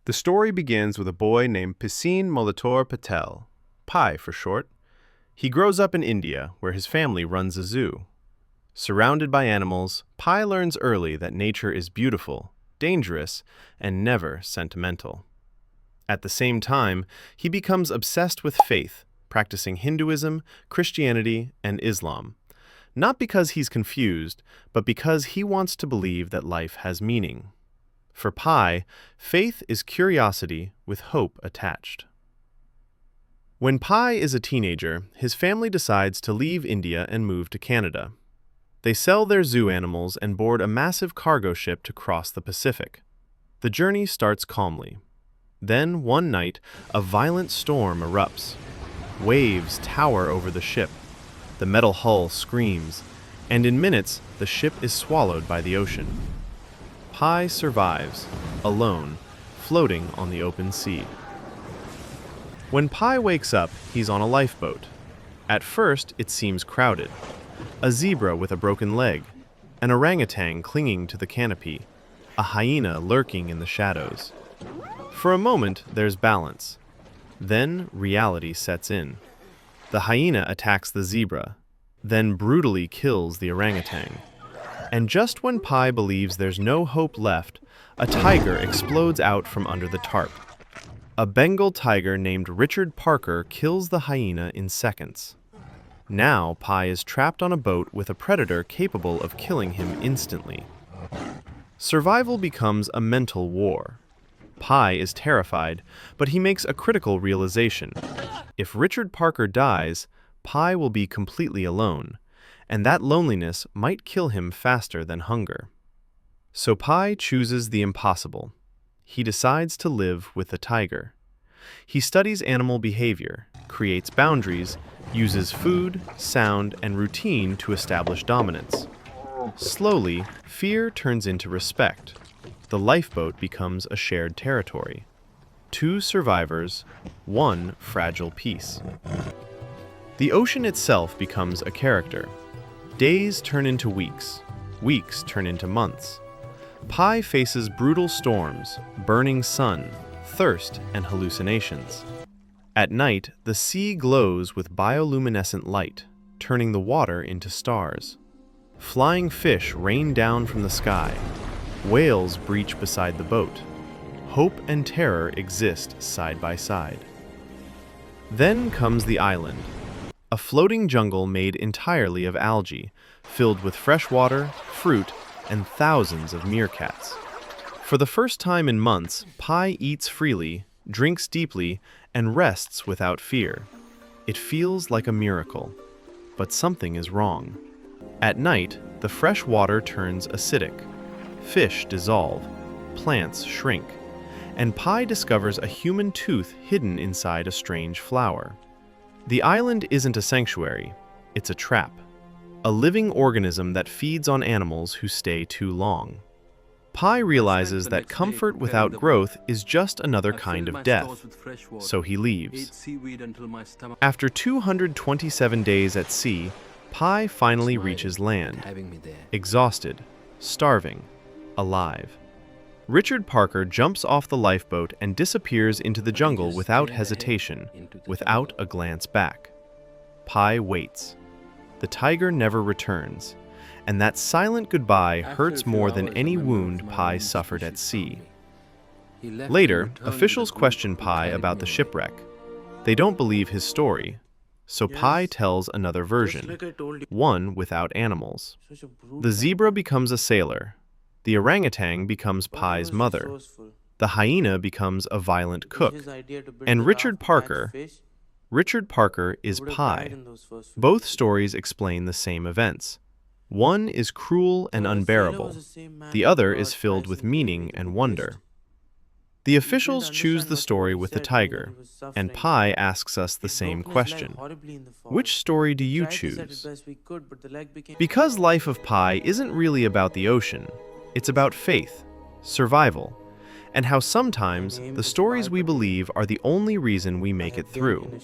The story begins with a boy named Pisin Molitor Patel, Pi for short. He grows up in India, where his family runs a zoo. Surrounded by animals, Pi learns early that nature is beautiful, dangerous, and never sentimental. At the same time, he becomes obsessed with faith, practicing Hinduism, Christianity, and Islam. Not because he's confused, but because he wants to believe that life has meaning. For Pi, faith is curiosity with hope attached. When Pi is a teenager, his family decides to leave India and move to Canada. They sell their zoo animals and board a massive cargo ship to cross the Pacific. The journey starts calmly. Then, one night, a violent storm erupts. Waves tower over the ship. The metal hull screams, and in minutes, the ship is swallowed by the ocean. Pi survives, alone, floating on the open sea. When Pi wakes up, he's on a lifeboat. At first, it seems crowded. A zebra with a broken leg, an orangutan clinging to the canopy, a hyena lurking in the shadows. For a moment, there's balance. Then, reality sets in. The hyena attacks the zebra, then brutally kills the orangutan. And just when Pi believes there's no hope left, a tiger explodes out from under the tarp. A Bengal tiger named Richard Parker kills the hyena in seconds. Now, Pi is trapped on a boat with a predator capable of killing him instantly. Survival becomes a mental war. Pi is terrified, but he makes a critical realization. If Richard Parker dies, Pi will be completely alone, and that loneliness might kill him faster than hunger. So Pi chooses the impossible. He decides to live with the tiger. He studies animal behavior, creates boundaries, uses food, sound, and routine to establish dominance. Slowly, fear turns into respect. The lifeboat becomes a shared territory. 2 survivors, 1 fragile piece. The ocean itself becomes a character. Days turn into weeks. Weeks turn into months. Pi faces brutal storms, burning sun, thirst, and hallucinations. At night, the sea glows with bioluminescent light, turning the water into stars. Flying fish rain down from the sky. Whales breach beside the boat. Hope and terror exist side by side. Then comes the island, a floating jungle made entirely of algae, filled with fresh water, fruit, and thousands of meerkats. For the first time in months, Pi eats freely, drinks deeply, and rests without fear. It feels like a miracle. But something is wrong. At night, the fresh water turns acidic. Fish dissolve, plants shrink, and Pi discovers a human tooth hidden inside a strange flower. The island isn't a sanctuary, it's a trap. A living organism that feeds on animals who stay too long. Pi realizes that comfort without growth is just another kind of death, so he leaves. After 227 days at sea, Pi finally reaches land, exhausted, starving, alive. Richard Parker jumps off the lifeboat and disappears into the jungle without hesitation, without a glance back. Pi waits. The tiger never returns, and that silent goodbye hurts more than any wound Pi suffered at sea. Later, officials question Pi about the shipwreck. They don't believe his story, so Pi tells another version, one without animals. The zebra becomes a sailor. The orangutan becomes Pi's mother. The hyena becomes a violent cook. And Richard Parker is Pi. Both stories explain the same events. One is cruel and unbearable. The other is filled with meaning and wonder. The officials choose the story with the tiger, and Pi asks us the same question. Which story do you choose? Because Life of Pi isn't really about the ocean, it's about faith, survival, and how sometimes the stories we believe are the only reason we make it through.